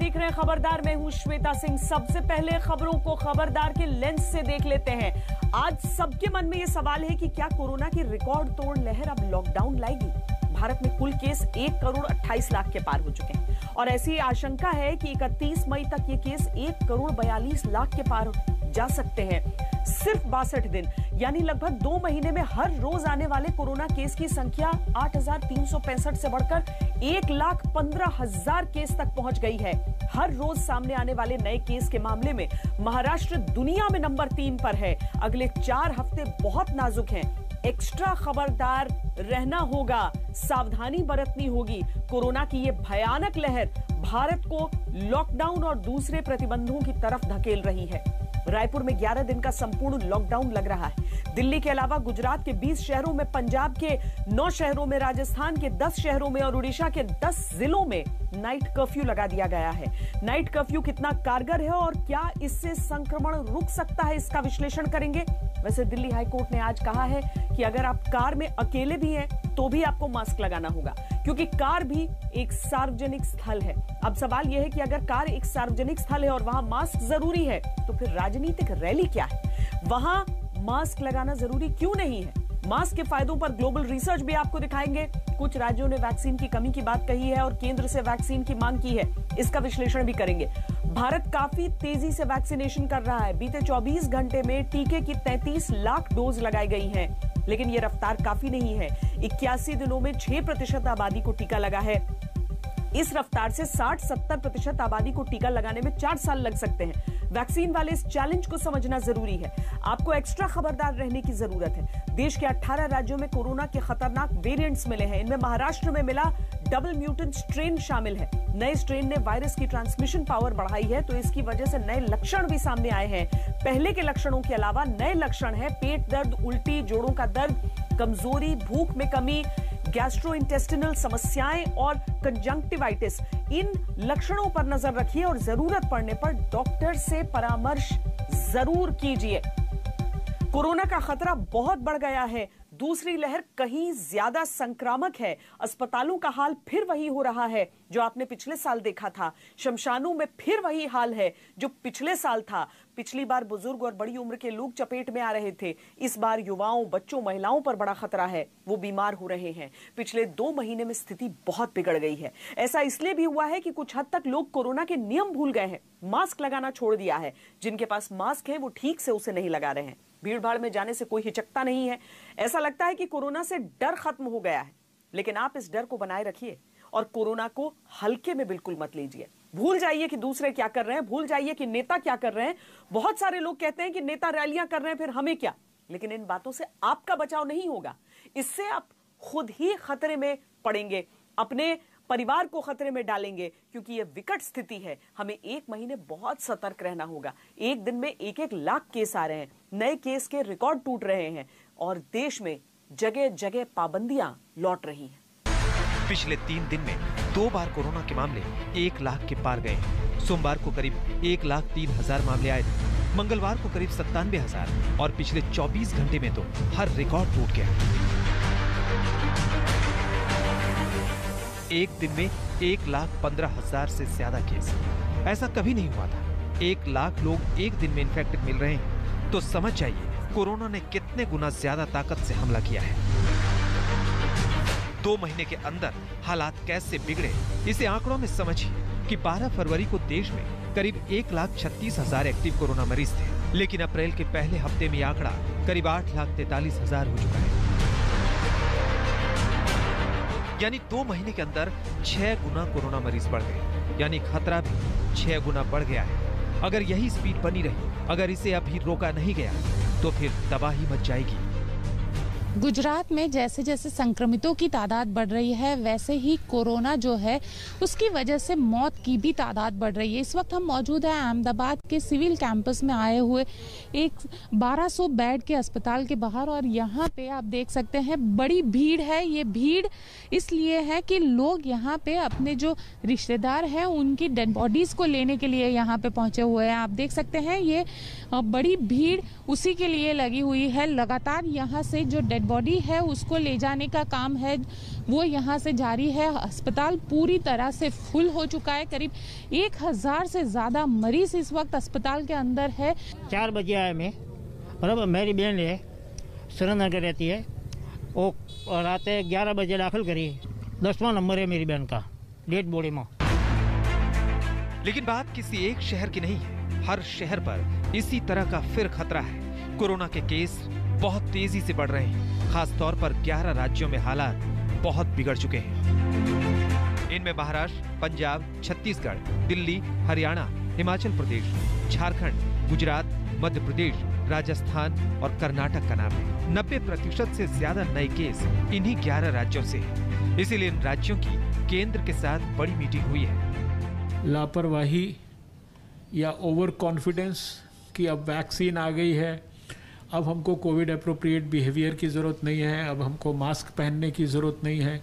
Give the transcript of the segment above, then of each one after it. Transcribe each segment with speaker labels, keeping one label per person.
Speaker 1: देख रहे हैं खबरदार। मैं हूं श्वेता सिंह। सबसे पहले खबरों को खबरदार के लेंस से देख लेते हैं। आज सबके मन में यह सवाल है कि क्या कोरोना की रिकॉर्ड तोड़ लहर अब लॉकडाउन लाएगी। भारत में कुल केस 1 करोड़ 28 लाख के पार हो चुके हैं और ऐसी आशंका है कि 31 मई तक ये केस 1 करोड़ 42 लाख के पार जा सकते हैं। सिर्फ 62 दिन यानी लगभग 2 महीने में हर रोज आने वाले कोरोना केस की संख्या 8,365 से बढ़कर 1,15,000 केस तक पहुंच गई है। हर रोज सामने आने वाले नए केस के मामले में महाराष्ट्र दुनिया में नंबर 3 पर है। अगले 4 हफ्ते बहुत नाजुक हैं। एक्स्ट्रा खबरदार रहना होगा, सावधानी बरतनी होगी। कोरोना की ये भयानक लहर भारत को लॉकडाउन और दूसरे प्रतिबंधों की तरफ धकेल रही है। रायपुर में 11 दिन का संपूर्ण लॉकडाउन लग रहा है। दिल्ली के अलावा गुजरात के 20 शहरों में, पंजाब के 9 शहरों में, राजस्थान के 10 शहरों में और उड़ीसा के 10 जिलों में नाइट कर्फ्यू लगा दिया गया है। नाइट कर्फ्यू कितना कारगर है और क्या इससे संक्रमण रुक सकता है, इसका विश्लेषण करेंगे। वैसे दिल्ली हाईकोर्ट ने आज कहा है कि अगर आप कार में अकेले भी हैं तो भी आपको मास्क लगाना होगा, क्योंकि कार भी एक सार्वजनिक स्थल है। अब सवाल यह है कि अगर कार एक सार्वजनिक स्थल है और वहां मास्क जरूरी है तो फिर राजनीतिक रैली क्या है, वहां मास्क लगाना जरूरी क्यों नहीं है। मास्क के फायदों पर ग्लोबल रिसर्च भी आपको दिखाएंगे। कुछ राज्यों ने वैक्सीन की कमी की बात कही है और केंद्र से वैक्सीन की मांग की है, इसका विश्लेषण भी करेंगे। भारत काफी तेजी से वैक्सीनेशन कर रहा है। बीते 24 घंटे में टीके की 33 लाख डोज लगाई गई हैं, लेकिन यह रफ्तार काफी नहीं है। 81 दिनों में 6% आबादी को टीका लगा है। इस रफ्तार से 60-70% आबादी को टीका लगाने में 4 साल लग सकते हैं। वैक्सीन वाले इस चैलेंज को समझना जरूरी है। आपको एक्स्ट्रा खबरदार रहने की जरूरत है। देश के 18 राज्यों में कोरोना के खतरनाक वेरिएंट्स मिले हैं। इनमें महाराष्ट्र में मिला डबल म्यूटेंट स्ट्रेन शामिल है। नए स्ट्रेन ने वायरस की ट्रांसमिशन पावर बढ़ाई है, तो इसकी वजह से नए लक्षण भी सामने आए हैं। पहले के लक्षणों के अलावा नए लक्षण है पेट दर्द, उल्टी, जोड़ों का दर्द, कमजोरी, भूख में कमी, गैस्ट्रोइंटेस्टिनल समस्याएं और कंजंक्टिवाइटिस। इन लक्षणों पर नजर रखिए और जरूरत पड़ने पर डॉक्टर से परामर्श जरूर कीजिए। कोरोना का खतरा बहुत बढ़ गया है। दूसरी लहर कहीं ज्यादा संक्रामक है। अस्पतालों का हाल फिर वही हो रहा है जो आपने पिछले साल देखा था। शमशानों में फिर वही हाल है जो पिछले साल था। पिछली बार बुजुर्ग और बड़ी उम्र के लोग चपेट में आ रहे थे। इस बार युवाओं, बच्चों, महिलाओं पर बड़ा खतरा है। वो बीमार हो रहे हैं। पिछले 2 महीने में स्थिति बहुत बिगड़ गई है। ऐसा इसलिए भी हुआ है कि कुछ हद तक लोग कोरोना के नियम भूल गए हैं। मास्क लगाना छोड़ दिया है। जिनके पास मास्क है वो ठीक से उसे नहीं लगा रहे हैं। भीड़ भाड़ में जाने से कोई हिचकता नहीं है। ऐसा लगता है कि कोरोना से डर खत्म हो गया है, लेकिन आप इस डर को बनाए रखिए और कोरोना को हल्के में बिल्कुल मत लीजिए। भूल जाइए कि दूसरे क्या कर रहे हैं, भूल जाइए कि नेता क्या कर रहे हैं। बहुत सारे लोग कहते हैं कि नेता रैलियां कर रहे हैं, फिर हमें क्या। लेकिन इन बातों से आपका बचाव नहीं होगा। इससे आप खुद ही खतरे में पड़ेंगे, अपने परिवार को खतरे में डालेंगे, क्योंकि यह विकट स्थिति है। हमें 1 महीने बहुत सतर्क रहना होगा। एक दिन में 1-1 लाख केस आ रहे हैं। नए केस के रिकॉर्ड टूट रहे हैं और देश में जगह जगह पाबंदियां लौट रही हैं।
Speaker 2: पिछले 3 दिन में 2 बार कोरोना के मामले 1 लाख के पार गए हैं। सोमवार को करीब 1,03,000 मामले आए थे। मंगलवार को करीब 97,000 और पिछले 24 घंटे में तो हर रिकॉर्ड टूट गया। एक दिन में 1,15,000 से ज्यादा केस। ऐसा कभी नहीं हुआ था। 1 लाख लोग एक दिन में इन्फेक्टेड मिल रहे हैं, तो समझ जाइए कोरोना ने कितने गुना ज्यादा ताकत से हमला किया है। 2 महीने के अंदर हालात कैसे बिगड़े, इसे आंकड़ों में समझिए कि 12 फरवरी को देश में करीब 1,36,000 एक्टिव कोरोना मरीज थे, लेकिन अप्रैल के पहले हफ्ते में आंकड़ा करीब 8,43,000 हो चुका है। यानी 2 महीने के अंदर 6 गुना कोरोना मरीज बढ़ गए, यानी खतरा भी 6 गुना बढ़ गया है। अगर यही स्पीड बनी रही, अगर इसे अभी रोका नहीं गया, तो फिर तबाही मच जाएगी।
Speaker 3: गुजरात में जैसे जैसे संक्रमितों की तादाद बढ़ रही है, वैसे ही कोरोना जो है उसकी वजह से मौत की भी तादाद बढ़ रही है। इस वक्त हम मौजूद हैं अहमदाबाद के सिविल कैंपस में आए हुए एक 1200 बेड के अस्पताल के बाहर, और यहाँ पे आप देख सकते हैं बड़ी भीड़ है। ये भीड़ इसलिए है कि लोग यहाँ पे अपने जो रिश्तेदार हैं उनकी डेड बॉडीज को लेने के लिए यहाँ पे पहुंचे हुए हैं। आप देख सकते हैं ये बड़ी भीड़ उसी के लिए लगी हुई है। लगातार यहाँ से जो डेड डेड बॉडी है उसको ले जाने का काम है वो यहाँ से जारी है। अस्पताल पूरी तरह से फुल हो चुका है। करीब 1000 से ज़्यादा मरीज इस वक्त अस्पताल के अंदर है।
Speaker 4: 4 बजे आया मैं, बराबर। मेरी बहन है, सुरेंद्रनगर रहती है, वो रात 11 बजे दाखिल करी। 10वां नंबर है मेरी बहन का डेड बॉडी में।
Speaker 2: लेकिन बात किसी एक शहर की नहीं है, हर शहर पर इसी तरह का फिर खतरा है। कोरोना के केस बहुत तेजी से बढ़ रहे हैं। खास तौर पर 11 राज्यों में हालात बहुत बिगड़ चुके हैं। इनमें महाराष्ट्र, पंजाब, छत्तीसगढ़, दिल्ली, हरियाणा, हिमाचल प्रदेश, झारखंड, गुजरात, मध्य प्रदेश, राजस्थान और कर्नाटक का नाम है। 90% से ज्यादा नए केस इन्हीं 11 राज्यों से हैं। इसीलिए इन राज्यों की केंद्र के साथ बड़ी मीटिंग हुई है।
Speaker 5: लापरवाही या ओवर कॉन्फिडेंस कि अब वैक्सीन आ गई है, अब हमको कोविड अप्रोप्रिएट बिहेवियर की ज़रूरत नहीं है, अब हमको मास्क पहनने की ज़रूरत नहीं है,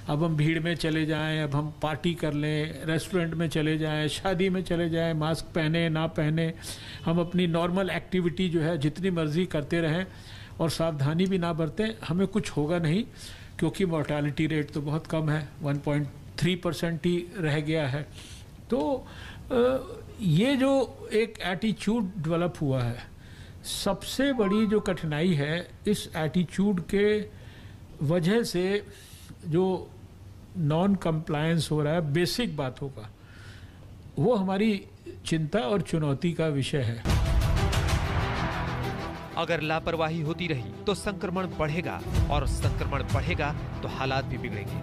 Speaker 5: अब हम भीड़ में चले जाएं, अब हम पार्टी कर लें, रेस्टोरेंट में चले जाएं, शादी में चले जाएं, मास्क पहने ना पहने, हम अपनी नॉर्मल एक्टिविटी जो है जितनी मर्जी करते रहें और सावधानी भी ना बरतें, हमें कुछ होगा नहीं, क्योंकि मोर्टालिटी रेट तो बहुत कम है, 1.3% ही रह गया है। तो ये जो एक एटीट्यूड डेवलप हुआ है, सबसे बड़ी जो कठिनाई है इस एटीट्यूड के वजह से जो नॉन कंप्लायंस हो रहा है बेसिक बातों का, वो हमारी चिंता और चुनौती का विषय है।
Speaker 2: अगर लापरवाही होती रही तो संक्रमण बढ़ेगा और संक्रमण बढ़ेगा तो हालात भी बिगड़ेंगे।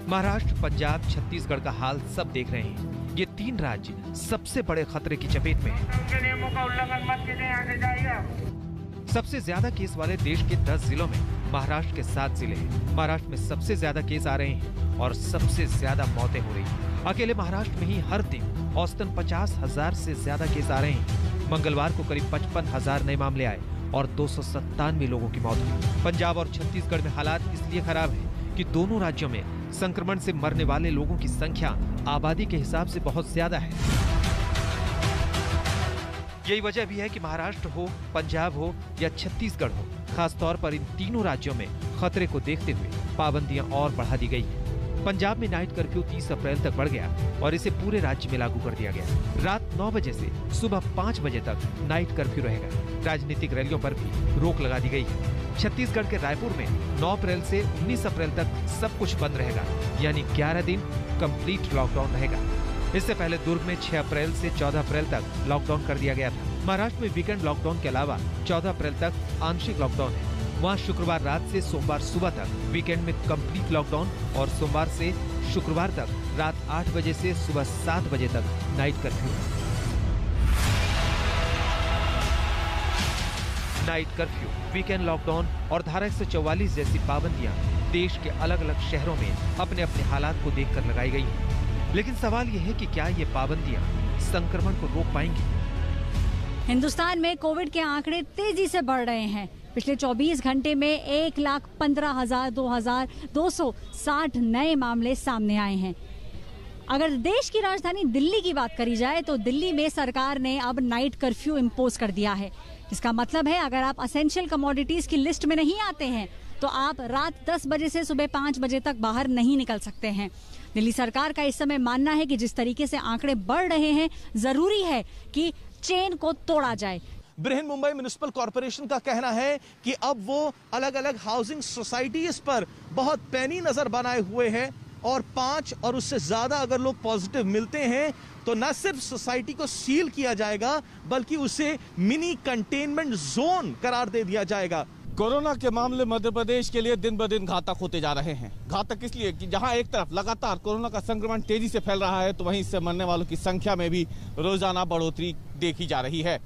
Speaker 2: महाराष्ट्र, पंजाब, छत्तीसगढ़ का हाल सब देख रहे हैं। ये 3 राज्य सबसे बड़े खतरे की चपेट में हैं।
Speaker 4: नियमों का उल्लंघन मत कीजिए, आगे जाइए।
Speaker 2: सबसे ज्यादा केस वाले देश के 10 जिलों में महाराष्ट्र के 7 जिले हैं। महाराष्ट्र में सबसे ज्यादा केस आ रहे हैं और सबसे ज्यादा मौतें हो रही हैं। अकेले महाराष्ट्र में ही हर दिन औसतन 50,000 से ज्यादा केस आ रहे हैं। मंगलवार को करीब 55,000 नए मामले आए और 297 लोगों की मौत हुई। पंजाब और छत्तीसगढ़ में हालात इसलिए खराब है कि दोनों राज्यों में संक्रमण से मरने वाले लोगों की संख्या आबादी के हिसाब से बहुत ज्यादा है। यही वजह भी है कि महाराष्ट्र हो, पंजाब हो या छत्तीसगढ़ हो, खास तौर पर इन तीनों राज्यों में खतरे को देखते हुए पाबंदियां और बढ़ा दी गई हैं। पंजाब में नाइट कर्फ्यू 30 अप्रैल तक बढ़ गया और इसे पूरे राज्य में लागू कर दिया गया। रात 9 बजे से सुबह 5 बजे तक नाइट कर्फ्यू रहेगा। राजनीतिक रैलियों पर भी रोक लगा दी गई है। छत्तीसगढ़ के रायपुर में 9 अप्रैल से 19 अप्रैल तक सब कुछ बंद रहेगा, यानी 11 दिन कंप्लीट लॉकडाउन रहेगा। इससे पहले दुर्ग में 6 अप्रैल से 14 अप्रैल तक लॉकडाउन कर दिया गया था। महाराष्ट्र में वीकेंड लॉकडाउन के अलावा 14 अप्रैल तक आंशिक लॉकडाउन है। वहाँ शुक्रवार रात से सोमवार सुबह तक वीकेंड में कंप्लीट लॉकडाउन और सोमवार से शुक्रवार तक रात 8 बजे से सुबह 7 बजे तक night curfew. Night curfew, weekend lockdown और धारा 144 जैसी पाबंदियां देश के अलग अलग शहरों में अपने अपने हालात को देखकर लगाई गई हैं। लेकिन सवाल ये है कि क्या ये पाबंदियां संक्रमण को रोक पाएंगी?
Speaker 6: हिंदुस्तान में कोविड के आंकड़े तेजी से बढ़ रहे हैं। पिछले 24 घंटे में 1,15,260 नए मामले सामने आए हैं। अगर देश की राजधानी दिल्ली की बात करी जाए तो दिल्ली में सरकार ने अब नाइट कर्फ्यू इम्पोज कर दिया है। इसका मतलब है अगर आप असेंशियल कमोडिटीज की लिस्ट में नहीं आते हैं तो आप रात 10 बजे से सुबह 5 बजे तक बाहर नहीं निकल सकते हैं। दिल्ली सरकार का इस समय मानना है कि जिस तरीके से आंकड़े बढ़ रहे हैं, जरूरी है कि चेन को तोड़ा जाए।
Speaker 7: बृहन मुंबई म्युनिसिपल कॉर्पोरेशन का कहना है कि अब वो अलग अलग हाउसिंग सोसाइटीज पर बहुत पैनी नजर बनाए हुए हैं और 5 और उससे ज्यादा अगर लोग पॉजिटिव मिलते हैं तो न सिर्फ सोसाइटी को सील किया जाएगा बल्कि उसे मिनी कंटेनमेंट जोन करार दे दिया जाएगा।
Speaker 8: कोरोना के मामले मध्य प्रदेश के लिए दिन ब दिन घातक होते जा रहे हैं। घातक इसलिए कि जहां एक तरफ लगातार कोरोना का संक्रमण तेजी से फैल रहा है तो वहीं इससे मरने वालों की संख्या में भी रोजाना बढ़ोतरी देखी जा रही है।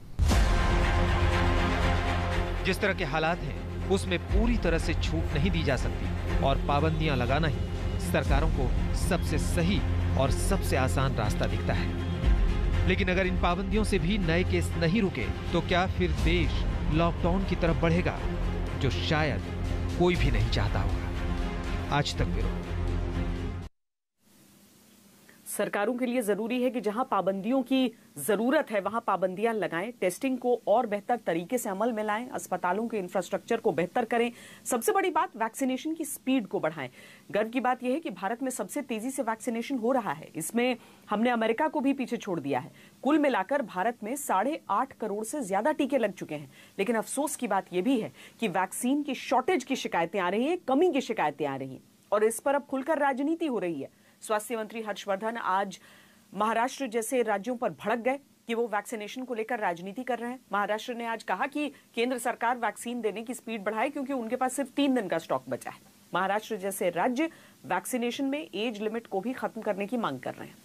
Speaker 2: जिस तरह के हालात हैं उसमें पूरी तरह से छूट नहीं दी जा सकती और पाबंदियां लगाना ही सरकारों को सबसे सही और सबसे आसान रास्ता दिखता है। लेकिन अगर इन पाबंदियों से भी नए केस नहीं रुके तो क्या फिर देश लॉकडाउन की तरफ बढ़ेगा, जो शायद कोई भी नहीं चाहता होगा। आज तक ब्यूरो।
Speaker 1: सरकारों के लिए जरूरी है कि जहां पाबंदियों की जरूरत है वहां पाबंदियां लगाएं, टेस्टिंग को और बेहतर तरीके से अमल में लाएं, अस्पतालों के इंफ्रास्ट्रक्चर को बेहतर करें। सबसे बड़ी बात, वैक्सीनेशन की स्पीड को बढ़ाएं। गर्व की बात यह है कि भारत में सबसे तेजी से वैक्सीनेशन हो रहा है। इसमें हमने अमेरिका को भी पीछे छोड़ दिया है। कुल मिलाकर भारत में 8.5 करोड़ से ज्यादा टीके लग चुके हैं। लेकिन अफसोस की बात यह भी है कि वैक्सीन की शॉर्टेज की शिकायतें आ रही हैं, कमी की शिकायतें आ रही हैं और इस पर अब खुलकर राजनीति हो रही है। स्वास्थ्य मंत्री हर्षवर्धन आज महाराष्ट्र जैसे राज्यों पर भड़क गए कि वो वैक्सीनेशन को लेकर राजनीति कर रहे हैं। महाराष्ट्र ने आज कहा कि केंद्र सरकार वैक्सीन देने की स्पीड बढ़ाए क्योंकि उनके पास सिर्फ 3 दिन का स्टॉक बचा है। महाराष्ट्र जैसे राज्य वैक्सीनेशन में एज लिमिट को भी खत्म करने की मांग कर रहे हैं।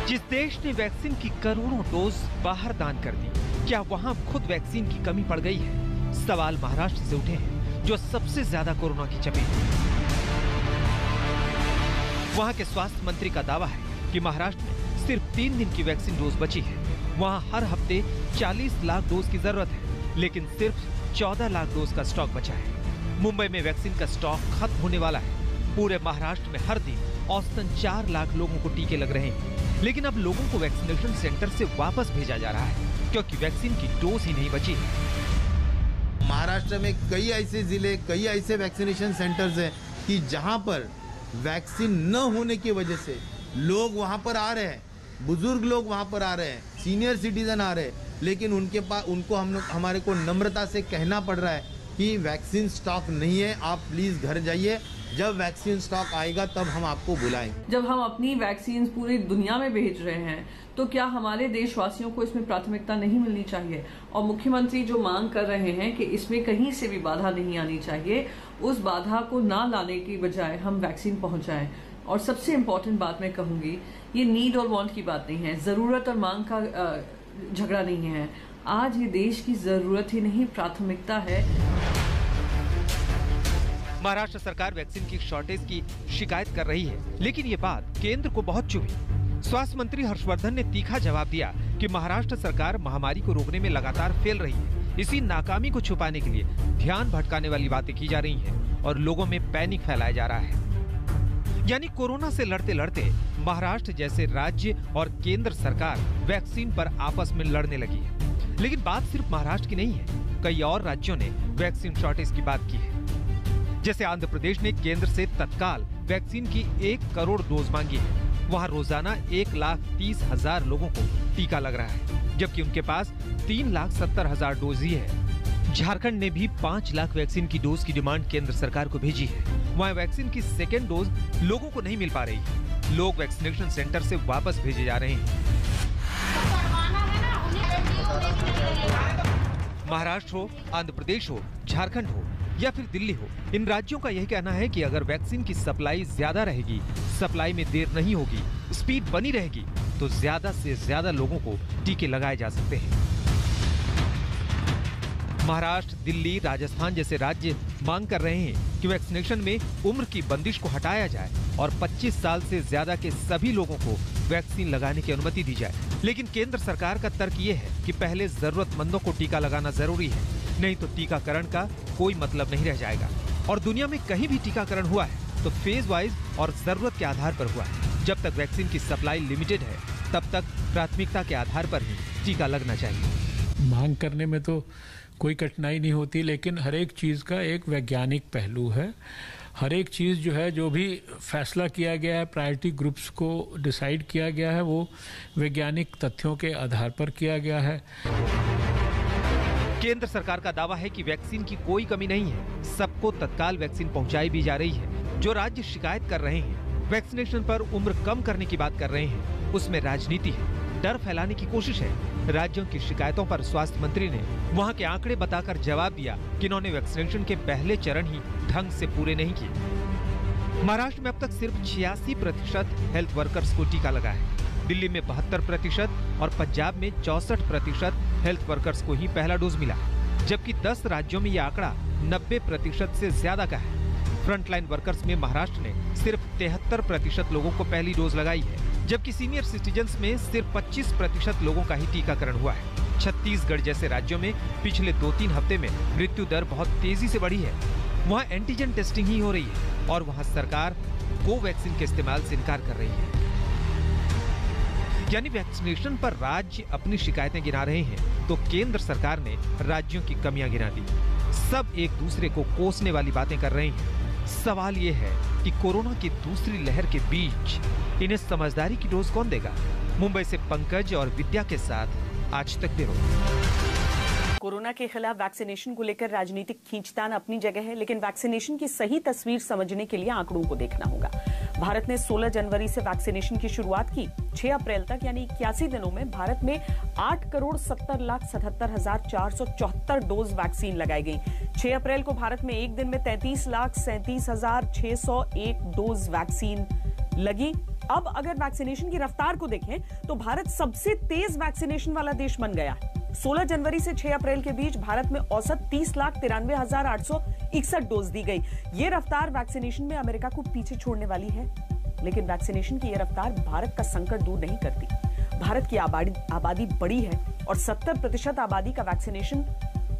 Speaker 2: जिस देश ने वैक्सीन की करोड़ों डोज बाहर दान कर दी, क्या वहां खुद वैक्सीन की कमी पड़ गई है? सवाल महाराष्ट्र से उठे हैं, जो सबसे ज्यादा कोरोना की चपेट में। वहां के स्वास्थ्य मंत्री का दावा है कि महाराष्ट्र में सिर्फ 3 दिन की वैक्सीन डोज बची है। वहां हर हफ्ते 40 लाख डोज की जरूरत है, लेकिन सिर्फ 14 लाख डोज का स्टॉक बचा है। मुंबई में वैक्सीन का स्टॉक खत्म होने वाला है। पूरे महाराष्ट्र में हर दिन औसतन 4 लाख लोगों को टीके लग रहे हैं, लेकिन अब लोगों को वैक्सीनेशन सेंटर से वापस भेजा जा रहा है क्योंकि वैक्सीन की डोज ही नहीं बची है।
Speaker 9: महाराष्ट्र में कई ऐसे जिले, कई ऐसे वैक्सीनेशन सेंटर्स हैं कि जहां पर वैक्सीन न होने की वजह से लोग वहां पर आ रहे हैं, बुजुर्ग लोग वहां पर आ रहे हैं, सीनियर सिटीजन आ रहे हैं, लेकिन उनको हमारे को नम्रता से कहना पड़ रहा है कि वैक्सीन स्टॉक नहीं है, आप प्लीज घर जाइए, जब वैक्सीन स्टॉक आएगा तब हम आपको बुलाएंगे।
Speaker 10: जब हम अपनी वैक्सीन पूरी दुनिया में भेज रहे हैं तो क्या हमारे देशवासियों को इसमें प्राथमिकता नहीं मिलनी चाहिए? और मुख्यमंत्री जो मांग कर रहे हैं कि इसमें कहीं से भी बाधा नहीं आनी चाहिए, उस बाधा को ना लाने की बजाय हम वैक्सीन पहुंचाएं। और सबसे इम्पोर्टेंट बात मैं कहूंगी, ये नीड और वांट की बात नहीं है, जरूरत और मांग का झगड़ा नहीं है। आज ये देश की जरूरत ही नहीं, प्राथमिकता है।
Speaker 2: महाराष्ट्र सरकार वैक्सीन की शॉर्टेज की शिकायत कर रही है, लेकिन ये बात केंद्र को बहुत चुभी। स्वास्थ्य मंत्री हर्षवर्धन ने तीखा जवाब दिया कि महाराष्ट्र सरकार महामारी को रोकने में लगातार फेल रही है। इसी नाकामी को छुपाने के लिए ध्यान भटकाने वाली बातें की जा रही हैं और लोगों में पैनिक फैलाया जा रहा है। यानी कोरोना से लड़ते लड़ते महाराष्ट्र जैसे राज्य और केंद्र सरकार वैक्सीन पर आपस में लड़ने लगी है। लेकिन बात सिर्फ महाराष्ट्र की नहीं है, कई और राज्यों ने वैक्सीन शॉर्टेज की बात की है। जैसे आंध्र प्रदेश ने केंद्र से तत्काल वैक्सीन की 1 करोड़ डोज मांगी है। वहां रोजाना 1,30,000 लोगों को टीका लग रहा है, जबकि उनके पास 3,70,000 डोज ही है। झारखंड ने भी 5 लाख वैक्सीन की डोज की डिमांड केंद्र सरकार को भेजी है। वहां वैक्सीन की सेकेंड डोज लोगों को नहीं मिल पा रही है। लोग वैक्सीनेशन सेंटर से वापस भेजे जा रहे हैं। महाराष्ट्र हो, आंध्र प्रदेश हो, झारखंड हो या फिर दिल्ली हो, इन राज्यों का यही कहना है कि अगर वैक्सीन की सप्लाई ज्यादा रहेगी, सप्लाई में देर नहीं होगी, स्पीड बनी रहेगी, तो ज्यादा से ज्यादा लोगों को टीके लगाए जा सकते हैं। महाराष्ट्र, दिल्ली, राजस्थान जैसे राज्य मांग कर रहे हैं कि वैक्सीनेशन में उम्र की बंदिश को हटाया जाए और 25 साल से ज्यादा के सभी लोगों को वैक्सीन लगाने की अनुमति दी जाए। लेकिन केंद्र सरकार का तर्क ये है कि पहले जरूरतमंदों को टीका लगाना जरूरी है, नहीं तो टीकाकरण का कोई मतलब नहीं रह जाएगा। और दुनिया में कहीं भी टीकाकरण हुआ है तो फेज वाइज और जरूरत के आधार पर हुआ है। जब तक वैक्सीन की सप्लाई लिमिटेड है, तब तक प्राथमिकता के आधार पर ही टीका लगना चाहिए।
Speaker 5: मांग करने में तो कोई कठिनाई नहीं होती, लेकिन हर एक चीज का एक वैज्ञानिक पहलू है। हर एक चीज जो है, जो भी फैसला किया गया है, प्रायोरिटी ग्रुप्स को डिसाइड किया गया है, वो वैज्ञानिक तथ्यों के आधार पर किया गया है।
Speaker 2: केंद्र सरकार का दावा है कि वैक्सीन की कोई कमी नहीं है, सबको तत्काल वैक्सीन पहुंचाई भी जा रही है। जो राज्य शिकायत कर रहे हैं, वैक्सीनेशन पर उम्र कम करने की बात कर रहे हैं, उसमें राजनीति है, डर फैलाने की कोशिश है। राज्यों की शिकायतों पर स्वास्थ्य मंत्री ने वहां के आंकड़े बताकर जवाब दिया कि इन्होंने वैक्सीनेशन के पहले चरण ही ढंग से पूरे नहीं किए। महाराष्ट्र में अब तक सिर्फ 86% हेल्थ वर्कर्स को टीका लगा है। दिल्ली में 72% और पंजाब में 64% हेल्थ वर्कर्स को ही पहला डोज मिला, जबकि 10 राज्यों में यह आंकड़ा 90% से ज्यादा का है। फ्रंटलाइन वर्कर्स में महाराष्ट्र ने सिर्फ 73% लोगों को पहली डोज लगाई है, जबकि सीनियर सिटीजन्स में सिर्फ 25% लोगों का ही टीकाकरण हुआ है। छत्तीसगढ़ जैसे राज्यों में पिछले 2-3 हफ्ते में मृत्यु दर बहुत तेजी से बढ़ी है। वहाँ एंटीजन टेस्टिंग ही हो रही है और वहाँ सरकार कोवैक्सीन के इस्तेमाल से इनकार कर रही है। यानी वैक्सीनेशन पर राज्य अपनी शिकायतें गिना रहे हैं तो केंद्र सरकार ने राज्यों की कमियां गिना दी। सब एक दूसरे को कोसने वाली बातें कर रहे हैं। सवाल ये है कि कोरोना की दूसरी लहर के बीच इन्हें समझदारी की डोज कौन देगा? मुंबई से पंकज और विद्या के साथ आज तक ब्यूरो।
Speaker 1: कोरोना के खिलाफ वैक्सीनेशन को लेकर राजनीतिक खींचतान अपनी जगह है, लेकिन वैक्सीनेशन की सही तस्वीर समझने के लिए आंकड़ों को देखना होगा। भारत ने 16 जनवरी से वैक्सीनेशन की शुरुआत की। 6 अप्रैल तक यानी 81 दिनों में भारत में 8,70,77,474 डोज वैक्सीन लगाई गई। 6 अप्रैल को भारत में एक दिन में 33,37,601 डोज वैक्सीन लगी। अब अगर वैक्सीनेशन की रफ्तार को देखें तो भारत सबसे तेज वैक्सीनेशन वाला देश बन गया है। 16 जनवरी से 6 अप्रैल के बीच भारत में औसत 30,93,861 डोज दी गई। ये रफ्तार वैक्सीनेशन में अमेरिका को पीछे छोड़ने वाली है, लेकिन वैक्सीनेशन की ये रफ्तार भारत का संकट दूर नहीं करती। भारत की आबादी बड़ी है और 70% आबादी का वैक्सीनेशन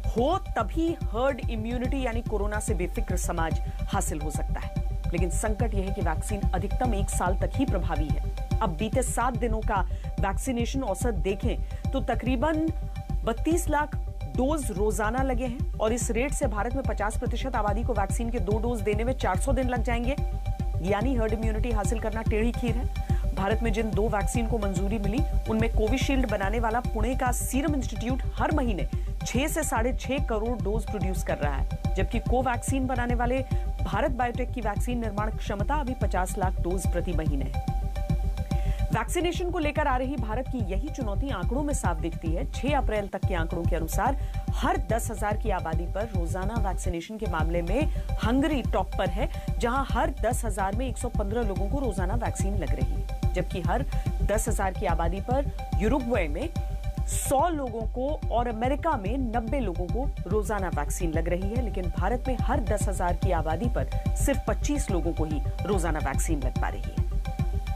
Speaker 1: हो तभी हर्ड इम्यूनिटी यानी कोरोना से बेफिक्र समाज हासिल हो सकता है। लेकिन संकट यह है कि वैक्सीन अधिकतम 1 साल तक ही प्रभावी है। अब बीते 7 दिनों का वैक्सीनेशन औसत देखें तो तकरीबन 32 लाख डोज रोजाना लगे हैं और इस रेट से भारत में 50% आबादी को वैक्सीन के 2 डोज देने में 400 दिन लग जाएंगे। यानी हर्ड इम्यूनिटी हासिल करना टेढ़ी खीर है। भारत में जिन 2 वैक्सीन को मंजूरी मिली उनमें कोविशील्ड बनाने वाला पुणे का सीरम इंस्टीट्यूट हर महीने 6 से 6.5 करोड़ डोज प्रोड्यूस कर रहा है, जबकि कोवैक्सीन बनाने वाले भारत बायोटेक की वैक्सीन निर्माण क्षमता अभी 50 लाख डोज प्रति महीने है। वैक्सीनेशन को लेकर आ रही भारत की यही चुनौती आंकड़ों में साफ दिखती है। 6 अप्रैल तक के आंकड़ों के अनुसार हर 10,000 की आबादी पर रोजाना वैक्सीनेशन के मामले में हंगरी टॉप पर है, जहां हर 10,000 में 115 लोगों को रोजाना वैक्सीन लग रही है, जबकि हर 10,000 की आबादी पर यूरुग्वे में 100 लोगों को और अमेरिका में 90 लोगों को रोजाना वैक्सीन लग रही है। लेकिन भारत में हर 10,000 की आबादी पर सिर्फ 25 लोगों को ही रोजाना वैक्सीन लग पा रही है।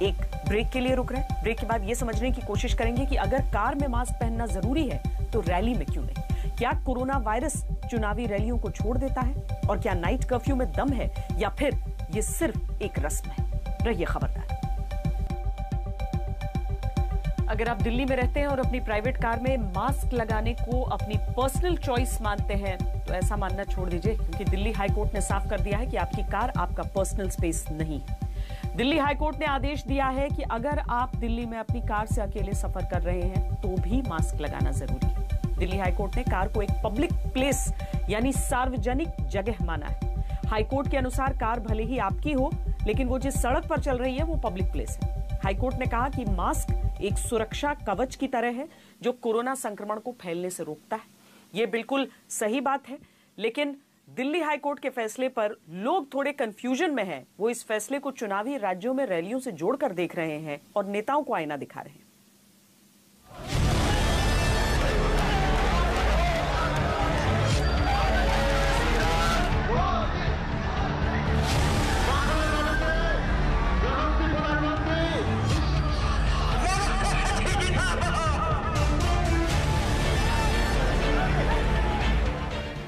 Speaker 1: एक ब्रेक के लिए रुक रहे हैं। ब्रेक के बाद ये समझने की कोशिश करेंगे कि अगर कार में मास्क पहनना जरूरी है तो रैली में क्यों नहीं? क्या कोरोना वायरस चुनावी रैलियों को छोड़ देता है? और क्या नाइट कर्फ्यू में दम है या फिर ये सिर्फ एक रस्म है? रहिए खबरदार। अगर आप दिल्ली में रहते हैं और अपनी प्राइवेट कार में मास्क लगाने को अपनी पर्सनल चॉइस मानते हैं तो ऐसा मानना छोड़ दीजिए, क्योंकि दिल्ली हाईकोर्ट ने साफ कर दिया है कि आपकी कार आपका पर्सनल स्पेस नहीं है। दिल्ली हाईकोर्ट ने आदेश दिया है कि अगर आप दिल्ली में अपनी कार से अकेले सफर कर रहे हैं तो भी मास्क लगाना जरूरी है। दिल्ली हाईकोर्ट ने कार को एक पब्लिक प्लेस यानी सार्वजनिक जगह माना है। हाईकोर्ट के अनुसार कार भले ही आपकी हो, लेकिन वो जिस सड़क पर चल रही है वो पब्लिक प्लेस है। हाईकोर्ट ने कहा कि मास्क एक सुरक्षा कवच की तरह है जो कोरोना संक्रमण को फैलने से रोकता है। ये बिल्कुल सही बात है, लेकिन दिल्ली हाईकोर्ट के फैसले पर लोग थोड़े कंफ्यूजन में हैं। वो इस फैसले को चुनावी राज्यों में रैलियों से जोड़कर देख रहे हैं और नेताओं को आईना दिखा रहे हैं।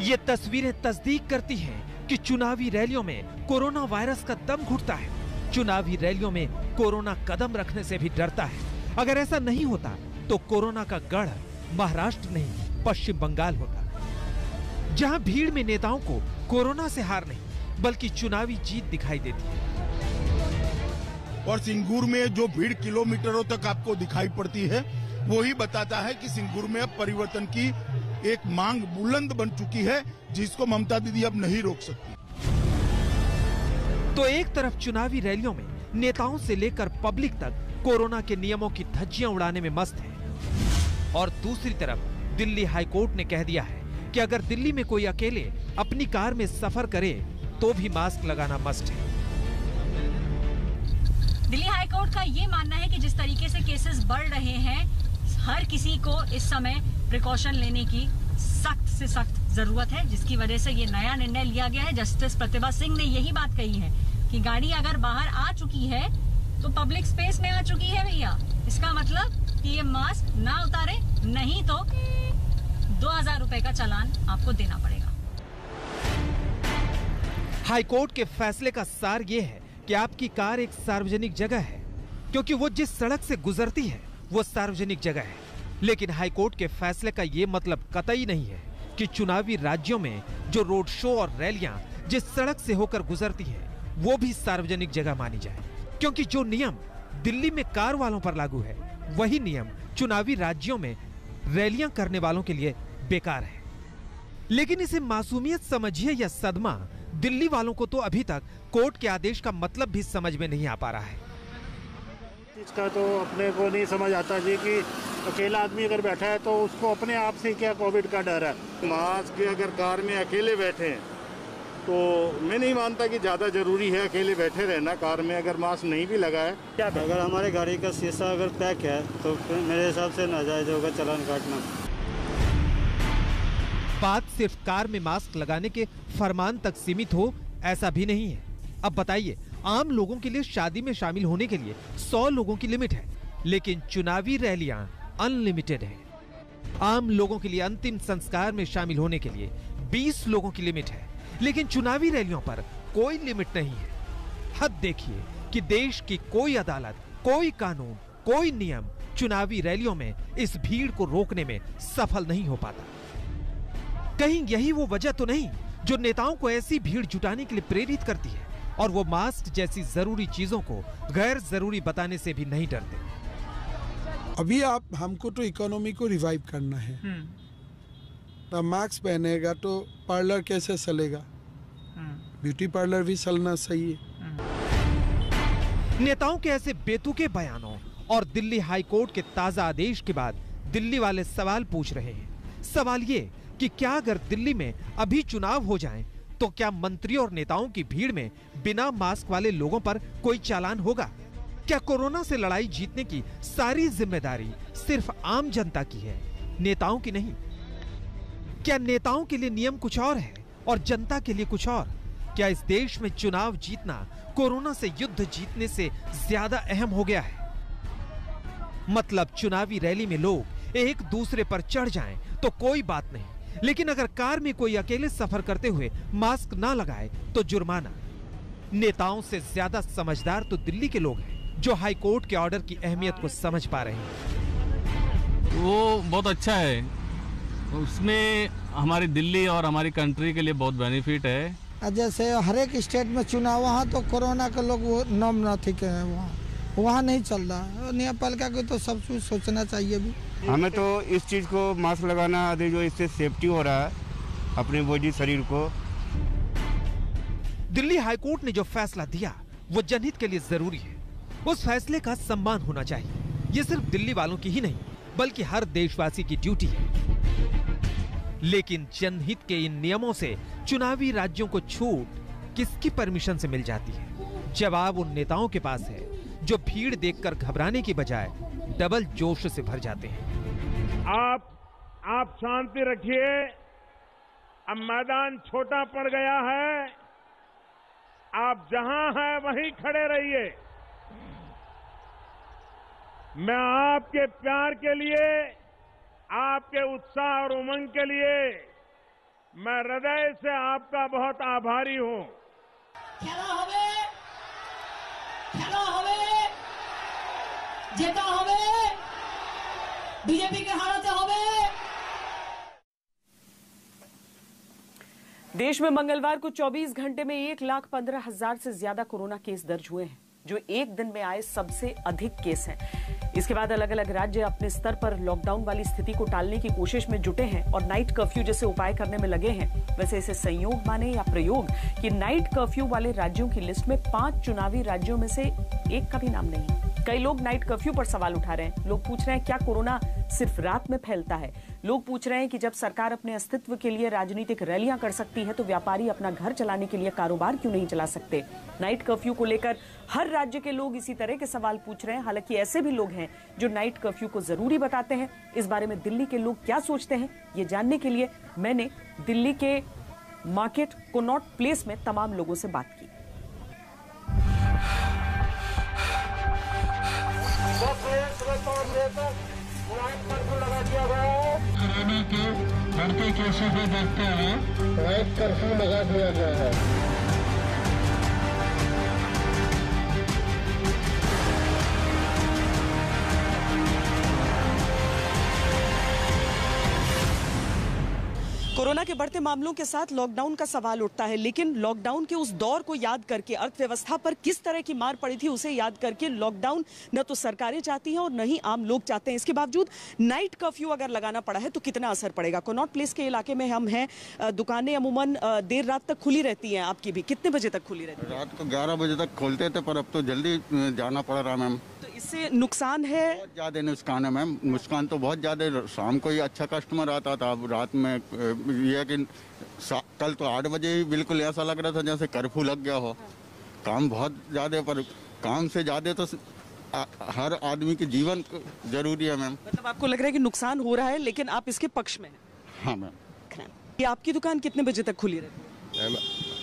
Speaker 2: ये तस्वीरें तस्दीक करती हैं कि चुनावी रैलियों में कोरोना वायरस का दम घुटता है। चुनावी रैलियों में कोरोना कदम रखने से भी डरता है। अगर ऐसा नहीं होता तो कोरोना का गढ़ महाराष्ट्र नहीं पश्चिम बंगाल होता, जहां भीड़ में नेताओं को कोरोना से हार नहीं बल्कि चुनावी जीत दिखाई देती है।
Speaker 11: और सिंगूर में जो भीड़ किलोमीटरों तक आपको दिखाई पड़ती है वो ही बताता है कि सिंगूर में अब परिवर्तन की एक मांग बुलंद बन चुकी है, जिसको ममता दीदी अब नहीं रोक सकती।
Speaker 2: तो एक तरफ चुनावी रैलियों में नेताओं से लेकर पब्लिक तक कोरोना के नियमों की धज्जियां उड़ाने में मस्त है, और दूसरी तरफ दिल्ली हाईकोर्ट ने कह दिया है कि अगर दिल्ली में कोई अकेले अपनी कार में सफर करे तो भी मास्क लगाना मस्ट है।
Speaker 6: दिल्ली हाईकोर्ट का ये मानना है कि जिस तरीके से केसेस बढ़ रहे हैं, हर किसी को इस समय प्रिकॉशन लेने की सख्त से सख्त जरूरत है, जिसकी वजह से ये नया निर्णय लिया गया है। जस्टिस प्रतिभा सिंह ने यही बात कही है कि गाड़ी अगर बाहर आ चुकी है तो पब्लिक स्पेस में आ चुकी है भैया। इसका मतलब कि ये मास्क ना उतारे, नहीं तो 2000 रुपए का चालान आपको देना पड़ेगा।
Speaker 2: हाईकोर्ट के फैसले का सार ये है कि आपकी कार एक सार्वजनिक जगह है, क्योंकि वो जिस सड़क से गुजरती है वो सार्वजनिक जगह है। लेकिन हाईकोर्ट के फैसले का ये मतलब कतई नहीं है कि चुनावी राज्यों में जो रोड शो और रैलियां जिस सड़क से होकर गुजरती हैं, वो भी सार्वजनिक जगह मानी जाए, क्योंकि जो नियम दिल्ली में कार वालों पर लागू है, वही नियम चुनावी राज्यों में रैलियां करने वालों के लिए बेकार है। लेकिन इसे मासूमियत समझिए या सदमा, दिल्ली वालों को तो अभी तक कोर्ट के आदेश का मतलब भी समझ में नहीं आ पा रहा है।
Speaker 12: इसका तो अपने को नहीं समझ आता जी कि अकेला आदमी अगर बैठा है तो उसको अपने आप से क्या कोविड का डर है। मास्क अगर कार में अकेले बैठे हैं तो मैं नहीं मानता कि ज़्यादा ज़रूरी है अकेले बैठे रहना कार में, अगर मास्क नहीं भी लगा है।
Speaker 13: अगर हमारे गाड़ी का शीशा अगर पैक है तो फिर मेरे हिसाब से नाजायज होगा चालान काटना।
Speaker 2: बात सिर्फ कार में मास्क लगाने के फरमान तक सीमित हो ऐसा भी नहीं है। अब बताइए, आम लोगों के लिए शादी में शामिल होने के लिए 100 लोगों की लिमिट है, लेकिन चुनावी रैलियां अनलिमिटेड है। आम लोगों के लिए अंतिम संस्कार में शामिल होने के लिए 20 लोगों की लिमिट है, लेकिन चुनावी रैलियों पर कोई लिमिट नहीं है। हद देखिए कि देश की कोई अदालत, कोई कानून, कोई नियम चुनावी रैलियों में इस भीड़ को रोकने में सफल नहीं हो पाता। कहीं यही वो वजह तो नहीं जो नेताओं को ऐसी भीड़ जुटाने के लिए प्रेरित करती है और वो मास्क जैसी जरूरी चीजों को गैर जरूरी बताने से भी नहीं डरते।
Speaker 14: अभी हमको तो इकोनॉमी को रिवाइव करना है, तो मास्क पहनेगा तो पार्लर कैसे चलेगा, ब्यूटी पार्लर भी चलना सही है।
Speaker 2: नेताओं के ऐसे बेतुके बयानों और दिल्ली हाईकोर्ट के ताजा आदेश के बाद दिल्ली वाले सवाल पूछ रहे हैं। सवाल ये कि क्या अगर दिल्ली में अभी चुनाव हो जाएं, तो क्या मंत्री और नेताओं की भीड़ में बिना मास्क वाले लोगों पर कोई चालान होगा? क्या कोरोना से लड़ाई जीतने की सारी जिम्मेदारी सिर्फ आम जनता की है, नेताओं की नहीं? क्या नेताओं के लिए नियम कुछ और है और जनता के लिए कुछ और? क्या इस देश में चुनाव जीतना कोरोना से युद्ध जीतने से ज्यादा अहम हो गया है? मतलब चुनावी रैली में लोग एक दूसरे पर चढ़ जाएं तो कोई बात नहीं, लेकिन अगर कार में कोई अकेले सफर करते हुए मास्क ना लगाए तो जुर्माना। नेताओं से ज्यादा समझदार तो दिल्ली के लोग हैं जो हाई कोर्ट के ऑर्डर की अहमियत को समझ पा रहे हैं।
Speaker 15: वो बहुत अच्छा है, उसमें हमारी दिल्ली और हमारी कंट्री के लिए बहुत बेनिफिट है।
Speaker 16: जैसे हर एक स्टेट में चुनाव, वहाँ तो कोरोना के लोग वो नॉमिनेटिक है, वहाँ नहीं चल रहा है। न्यायपालिका को तो सब कुछ सोचना चाहिए भी।
Speaker 17: हमें तो इस चीज़ को मास्क लगाना आदि, जो इससे सेफ्टी हो रहा है अपने बॉडी शरीर को।
Speaker 2: दिल्ली हाईकोर्ट ने जो फैसला दिया वो जनहित के लिए जरूरी है। उस फैसले का सम्मान होना चाहिए। ये सिर्फ दिल्ली वालों की ही नहीं बल्कि हर देशवासी की ड्यूटी है। लेकिन जनहित के इन नियमों से चुनावी राज्यों को छूट किसकी परमिशन से मिल जाती है? जवाब उन नेताओं के पास है जो भीड़ देखकर घबराने की बजाय डबल जोश से भर जाते हैं।
Speaker 18: आप शांति रखिए, अब मैदान छोटा पड़ गया है, आप जहां हैं वहीं खड़े रहिए। मैं आपके प्यार के लिए, आपके उत्साह और उमंग के लिए मैं हृदय से आपका बहुत आभारी हूं।
Speaker 19: खेला होवे, जेता होवे, बीजेपी के हारते होवे।
Speaker 1: देश में मंगलवार को 24 घंटे में 1,15,000 से ज्यादा कोरोना केस दर्ज हुए हैं, जो एक दिन में आए सबसे अधिक केस हैं। इसके बाद अलग अलग राज्य अपने स्तर पर लॉकडाउन वाली स्थिति को टालने की कोशिश में जुटे हैं और नाइट कर्फ्यू जैसे उपाय करने में लगे हैं। वैसे इसे संयोग माने या प्रयोग कि नाइट कर्फ्यू वाले राज्यों की लिस्ट में 5 चुनावी राज्यों में से एक का भी नाम नहीं। कई लोग नाइट कर्फ्यू पर सवाल उठा रहे हैं। लोग पूछ रहे हैं क्या कोरोना सिर्फ रात में फैलता है? लोग पूछ रहे हैं कि जब सरकार अपने अस्तित्व के लिए राजनीतिक रैलियां कर सकती है तो व्यापारी अपना घर चलाने के लिए कारोबार क्यों नहीं चला सकते? नाइट कर्फ्यू को लेकर हर राज्य के लोग इसी तरह के सवाल पूछ रहे हैं। हालांकि ऐसे भी लोग हैं जो नाइट कर्फ्यू को जरूरी बताते हैं। इस बारे में दिल्ली के लोग क्या सोचते हैं, ये जानने के लिए मैंने दिल्ली के मार्केट कोनॉट प्लेस में तमाम लोगों से बात की।
Speaker 20: कोरोना के बढ़ते केसों को देखते हुए नाइट कर्फ्यू लगा दिया गया है।
Speaker 1: कोरोना के बढ़ते मामलों के साथ लॉकडाउन का सवाल उठता है, लेकिन लॉकडाउन के उस दौर को याद करके, अर्थव्यवस्था पर किस तरह की मार पड़ी थी उसे याद करके, लॉकडाउन न तो सरकारें चाहती हैं और न ही आम लोग चाहते हैं। इसके बावजूद नाइट कर्फ्यू अगर लगाना पड़ा है तो कितना असर पड़ेगा? कनॉट प्लेस के इलाके में हम हैं, दुकानें अमूमन देर रात तक खुली रहती हैं। आपकी भी कितने बजे तक खुली रहती है?
Speaker 21: रात को 11 बजे तक खोलते थे, पर अब तो जल्दी जाना पड़ रहा मैम।
Speaker 1: तो इससे नुकसान है?
Speaker 21: बहुत ज़्यादा नुकसान है मैम, नुकसान तो बहुत ज़्यादा। शाम को ही अच्छा कस्टमर आता था, अब रात में यह कि कल तो 8 बजे ही बिल्कुल ऐसा लग रहा था जैसे कर्फ्यू लग गया हो। काम बहुत ज़्यादा, पर काम से ज़्यादा तो हर आदमी के जीवन जरूरी है मैम।
Speaker 1: मतलब आपको लग रहा है कि नुकसान हो रहा है, लेकिन आप इसके पक्ष में हैं?
Speaker 21: हाँ मैम।
Speaker 1: ये आपकी दुकान कितने बजे तक खुली रहती है?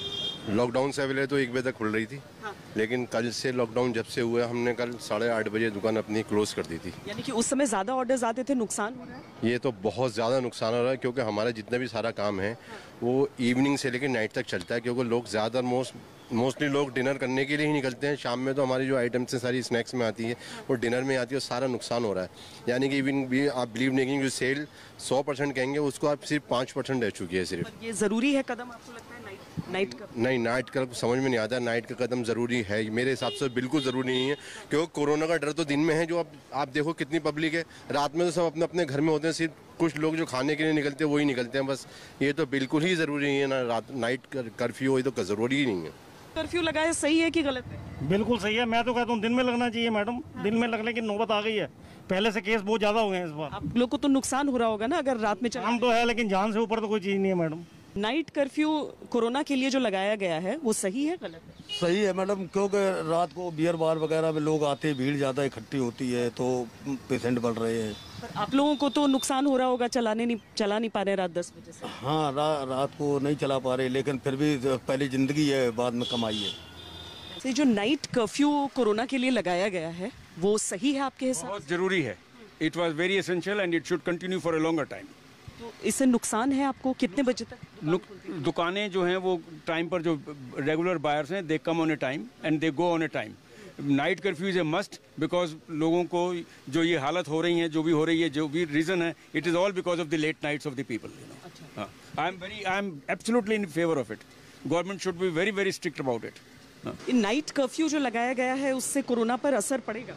Speaker 22: लॉकडाउन से पहले तो 1 बजे तक खुल रही थी, हाँ। लेकिन कल से लॉकडाउन जब से हुआ, हमने कल 8:30 बजे दुकान अपनी क्लोज कर दी थी।
Speaker 1: यानी कि उस समय ज्यादा ऑर्डर्स आते थे, नुकसान हो रहा है?
Speaker 22: ये तो बहुत ज़्यादा नुकसान हो रहा है, क्योंकि हमारा जितना भी सारा काम है वो इवनिंग से लेकर नाइट तक चलता है, क्योंकि लोग ज़्यादा मोस्टली लोग डिनर करने के लिए ही निकलते हैं। शाम में तो हमारी जो आइटम्स हैं सारी स्नैक्स में आती है, वो डिनर में आती है, और सारा नुकसान हो रहा है। यानी कि इवन भी आप बिलीव नहीं करेंगे, जो सेल 100% कहेंगे उसको आप सिर्फ 5% रह चुकी है सिर्फ।
Speaker 1: ये ज़रूरी है कदम, आपको लगता है नाइट का?
Speaker 22: नहीं, नाइट का समझ में नहीं आता। नाइट का कदम ज़रूरी है मेरे हिसाब से, बिल्कुल ज़रूरी नहीं है, क्योंकि कोरोना का डर तो दिन में है। जो आप देखो कितनी पब्लिक है, रात में तो सब अपने अपने घर में होते हैं, सिर्फ कुछ लोग जो खाने के लिए निकलते हैं वही निकलते हैं बस। ये तो बिल्कुल ही ज़रूरी नहीं है ना, नाइट कर्फ्यू ये तो ज़रूरी ही नहीं है।
Speaker 1: कर्फ्यू लगाया सही है कि गलत है?
Speaker 4: बिल्कुल सही है, मैं तो कहता हूँ दिन में लगना चाहिए मैडम। दिन में लगने की नौबत आ गई है, पहले से केस बहुत ज्यादा हो गए हैं इस बार।
Speaker 1: आप लोग को तो नुकसान हो रहा होगा ना अगर रात में चला?
Speaker 4: हम तो है, लेकिन जान से ऊपर तो कोई चीज नहीं है मैडम।
Speaker 1: नाइट कर्फ्यू कोरोना के लिए जो लगाया गया है वो सही है गलत है?
Speaker 23: सही है मैडम, क्योंकि रात को बियर बार वगैरह में लोग आते हैं, भीड़ ज़्यादा इकट्ठी होती है तो पेशेंट बढ़ रहे हैं।
Speaker 1: पर आप लोगों को तो नुकसान हो रहा होगा, चला नहीं पा रहे रात 10 बजे से?
Speaker 23: हाँ, रात को नहीं चला पा रहे, लेकिन फिर भी पहले जिंदगी है, बाद में कमाई है।
Speaker 1: जो नाइट कर्फ्यू कोरोना के लिए लगाया गया है वो सही है आपके हिसाब से?
Speaker 24: बहुत जरूरी है। It was very essential and it should continue for a longer time.
Speaker 1: तो इससे नुकसान है आपको? कितने बजे तक
Speaker 24: दुकानें जो हैं वो टाइम पर, जो रेगुलर बायर्स हैं they come on a time and they go on a time. Night curfew is a must, because लोगों को जो ये हालत हो रही है, जो भी हो रही है, जो भी रीजन है, it is all because of the late nights of the people. I am absolutely in favour of it. Government should be very very strict about it.
Speaker 1: Night curfew जो लगाया गया है उससे कोरोना पर असर पड़ेगा?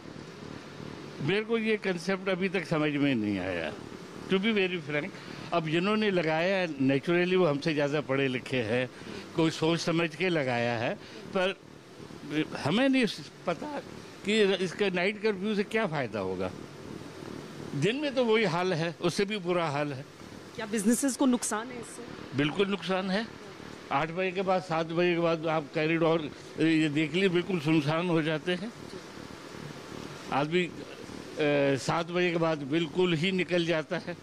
Speaker 25: मेरे को ये कंसेप्ट अभी तक समझ में नहीं आया, टू बी वेरी फ्रैंक। अब जिन्होंने लगाया है नेचुरली वो हमसे ज़्यादा पढ़े लिखे हैं, कोई सोच समझ के लगाया है, पर हमें नहीं पता कि इसका नाइट कर्फ्यू से क्या फ़ायदा होगा। दिन में तो वही हाल है, उससे भी बुरा हाल है।
Speaker 1: क्या बिजनेसेस को नुकसान है इससे?
Speaker 25: बिल्कुल नुकसान है। 8 बजे के बाद, 7 बजे के बाद आप कॉरिडोर ये देख लीजिए बिल्कुल सुनसान हो जाते हैं। आदमी 7 बजे के बाद बिल्कुल ही निकल जाता है।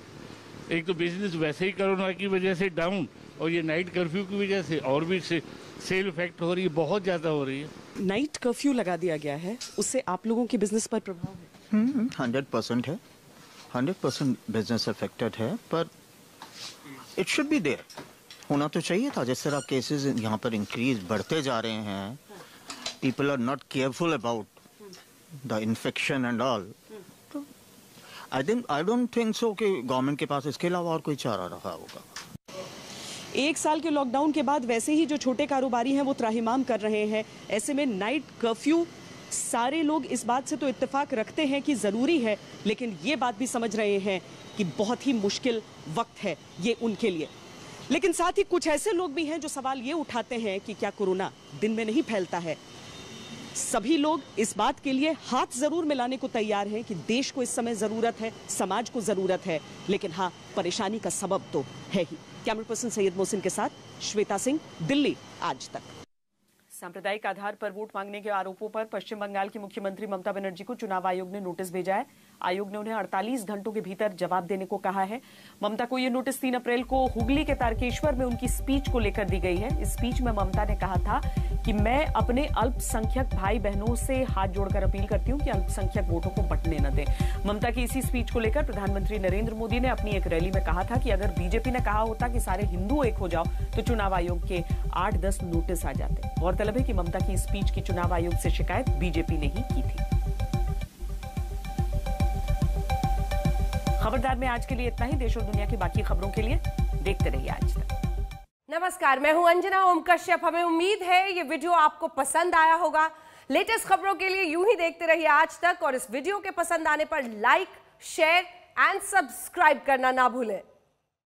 Speaker 25: एक तो बिजनेस वैसे ही कोरोना की वजह से डाउन, और ये नाइट कर्फ्यू की वजह से और भी सेल इफेक्ट हो रही है, बहुत ज़्यादा हो रही है।
Speaker 1: नाइट कर्फ्यू लगा दिया गया है, उससे आप लोगों के बिजनेस पर प्रभाव है?
Speaker 26: 100% है, 100% बिजनेस अफेक्टेड है, पर इट शुड बी देयर, होना तो चाहिए था। जिस तरह केसेस यहाँ पर इंक्रीज बढ़ते जा रहे हैं, people are not careful about the infection and all. I don't think so कि गवर्नमेंट के पास इसके अलावा और कोई चारा रहा होगा।
Speaker 1: 1 साल के लॉकडाउन के बाद वैसे ही जो छोटे कारोबारी हैं वो त्राहिमाम कर रहे हैं। ऐसे में नाइट कर्फ्यू, सारे लोग इस बात से तो इत्तेफाक रखते हैं कि ज़रूरी है, लेकिन ये बात भी समझ रहे हैं कि बहुत ही मुश्किल वक्त है ये उनके लिए। लेकिन साथ ही कुछ ऐसे लोग भी हैं जो सवाल ये उठाते हैं कि क्या कोरोना दिन में नहीं फैलता है? सभी लोग इस बात के लिए हाथ जरूर मिलाने को तैयार हैं कि देश को इस समय जरूरत है, समाज को जरूरत है, लेकिन हाँ, परेशानी का सबब तो है ही। कैमरा पर्सन सैयद मोहसिन के साथ श्वेता सिंह, दिल्ली आज तक। सांप्रदायिक आधार पर वोट मांगने के आरोपों पर पश्चिम बंगाल की मुख्यमंत्री ममता बनर्जी को चुनाव आयोग ने नोटिस भेजा है। आयोग ने उन्हें 48 घंटों के भीतर जवाब देने को कहा है। ममता को यह नोटिस 3 अप्रैल को हुगली के तारकेश्वर में उनकी स्पीच को लेकर दी गई है। इस स्पीच में ममता ने कहा था कि मैं अपने अल्पसंख्यक भाई बहनों से हाथ जोड़कर अपील करती हूं कि अल्पसंख्यक वोटों को बंटने न दें। ममता की इसी स्पीच को लेकर प्रधानमंत्री नरेंद्र मोदी ने अपनी एक रैली में कहा था कि अगर बीजेपी ने कहा होता कि सारे हिंदू एक हो जाओ तो चुनाव आयोग के 8-10 नोटिस आ जाते। गौरतलब है कि ममता की स्पीच की चुनाव आयोग से शिकायत बीजेपी ने ही की थी। खबरदार में आज के लिए इतना ही। देश और दुनिया की बाकी खबरों के लिए देखते रहिए आज तक।
Speaker 3: नमस्कार, मैं हूं अंजना ओम कश्यप। हमें उम्मीद है ये वीडियो आपको पसंद आया होगा। लेटेस्ट खबरों के लिए यूं ही देखते रहिए आज तक और इस वीडियो के पसंद आने पर लाइक, शेयर एंड सब्सक्राइब करना ना भूलें।